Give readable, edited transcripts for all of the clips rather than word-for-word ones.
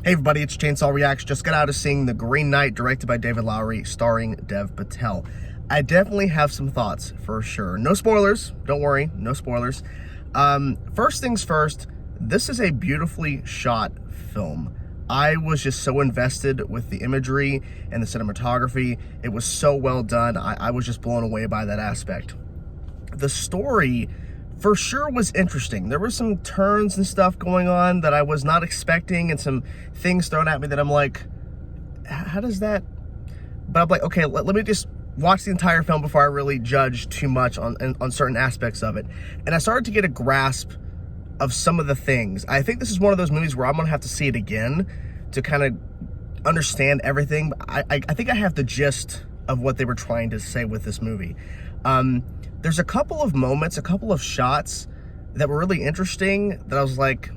Hey everybody, it's Chainsaw Reacts. Just got out of seeing The Green Knight, directed by David Lowery, starring Dev Patel. I definitely have some thoughts, for sure. No spoilers, don't worry, no spoilers. First things first, this is a beautifully shot film. I was just so invested with the imagery and the cinematography. It was so well done. I was just blown away by that aspect. The story for sure was interesting. There were some turns and stuff going on that I was not expecting, and some things thrown at me that I'm like, how does that? But I'm like, okay, let me just watch the entire film before I really judge too much on certain aspects of it. And I started to get a grasp of some of the things. I think this is one of those movies where I'm gonna have to see it again to kind of understand everything. I think I have the gist of what they were trying to say with this movie. There's a couple of moments, a couple of shots that were really interesting that I was like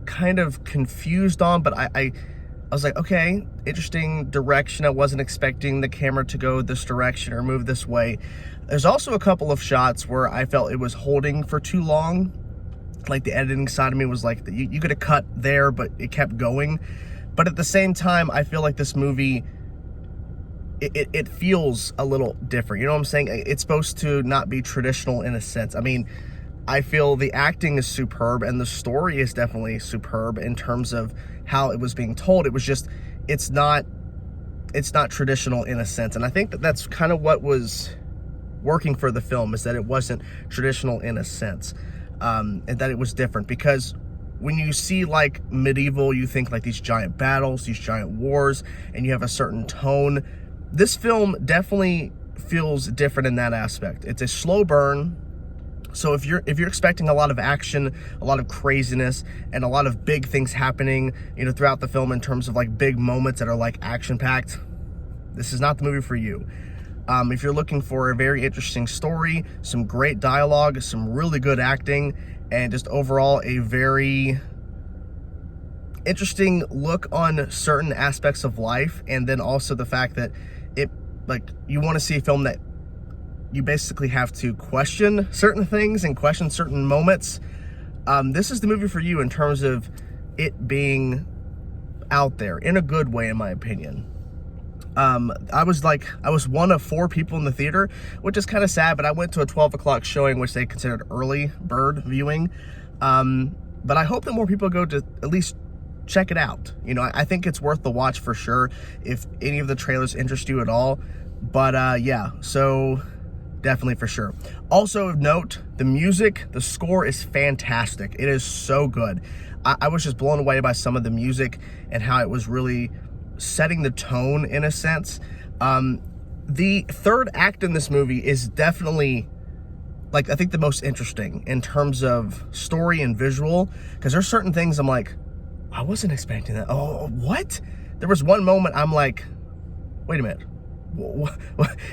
kind of confused on, but I was like, okay, interesting direction. I wasn't expecting the camera to go this direction or move this way. There's also a couple of shots where I felt it was holding for too long. Like the editing side of me was like, you could have cut there, but it kept going. But at the same time, I feel like this movie, it feels a little different. You know what I'm saying? It's supposed to not be traditional in a sense. I mean, I feel the acting is superb and the story is definitely superb in terms of how it was being told. It was just, it's not traditional in a sense. And I think that that's kind of what was working for the film, is that it wasn't traditional in a sense, and that it was different. Because when you see like medieval, you think like these giant battles, these giant wars, and you have a certain tone. This film definitely feels different in that aspect. It's a slow burn. So if you're expecting a lot of action, a lot of craziness, and a lot of big things happening, you know, throughout the film in terms of like big moments that are like action-packed, this is not the movie for you. If you're looking for a very interesting story, some great dialogue, some really good acting, and just overall a very interesting look on certain aspects of life, and then also the fact that you want to see a film that you basically have to question certain things and question certain moments, this is the movie for you in terms of it being out there in a good way, in my opinion. I was one of 4 people in the theater, which is kind of sad, but I went to a 12 o'clock showing, which they considered early bird viewing. But I hope that more people go to at least check it out. You know, I think it's worth the watch for sure if any of the trailers interest you at all. But yeah, so definitely for sure. Also of note, the music, the score is fantastic. It is so good. I was just blown away by some of the music and how it was really setting the tone in a sense. The third act in this movie is definitely, like, I think the most interesting in terms of story and visual, because there's certain things I'm like, I wasn't expecting that. Oh, what? There was one moment I'm like, wait a minute.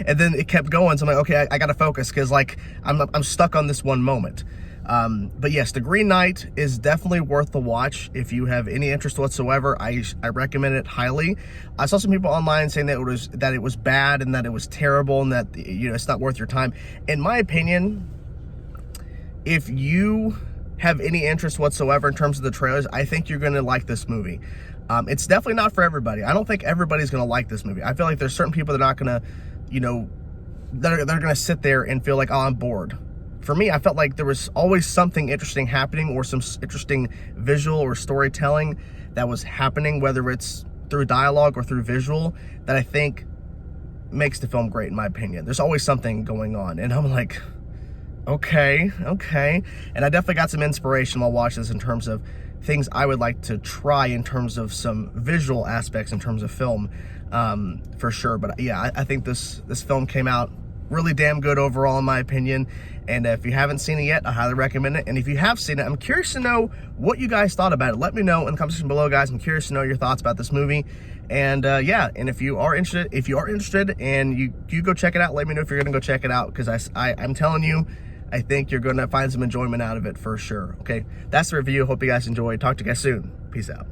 And then it kept going, so I'm like, okay, I gotta focus, because like I'm stuck on this one moment. But yes, The Green Knight is definitely worth the watch if you have any interest whatsoever. I recommend it highly. I saw some people online saying that it was bad and that it was terrible and that, you know, it's not worth your time. In my opinion, if you have any interest whatsoever in terms of the trailers, I think you're gonna like this movie. It's definitely not for everybody. I don't think everybody's gonna like this movie. I feel like there's certain people that are not gonna, you know, they're gonna sit there and feel like, oh, I'm bored. For me, I felt like there was always something interesting happening, or some interesting visual or storytelling that was happening, whether it's through dialogue or through visual, that I think makes the film great, in my opinion. There's always something going on, and I'm like, okay. And I definitely got some inspiration while watching this in terms of things I would like to try in terms of some visual aspects in terms of film, for sure. But yeah, I think this film came out really damn good overall, in my opinion. And if you haven't seen it yet, I highly recommend it. And if you have seen it, I'm curious to know what you guys thought about it. Let me know in the comment section below, guys. I'm curious to know your thoughts about this movie. And yeah, and if you are interested and you go check it out, let me know if you're gonna go check it out, because I'm telling you, I think you're gonna find some enjoyment out of it for sure. Okay, that's the review. Hope you guys enjoyed. Talk to you guys soon. Peace out.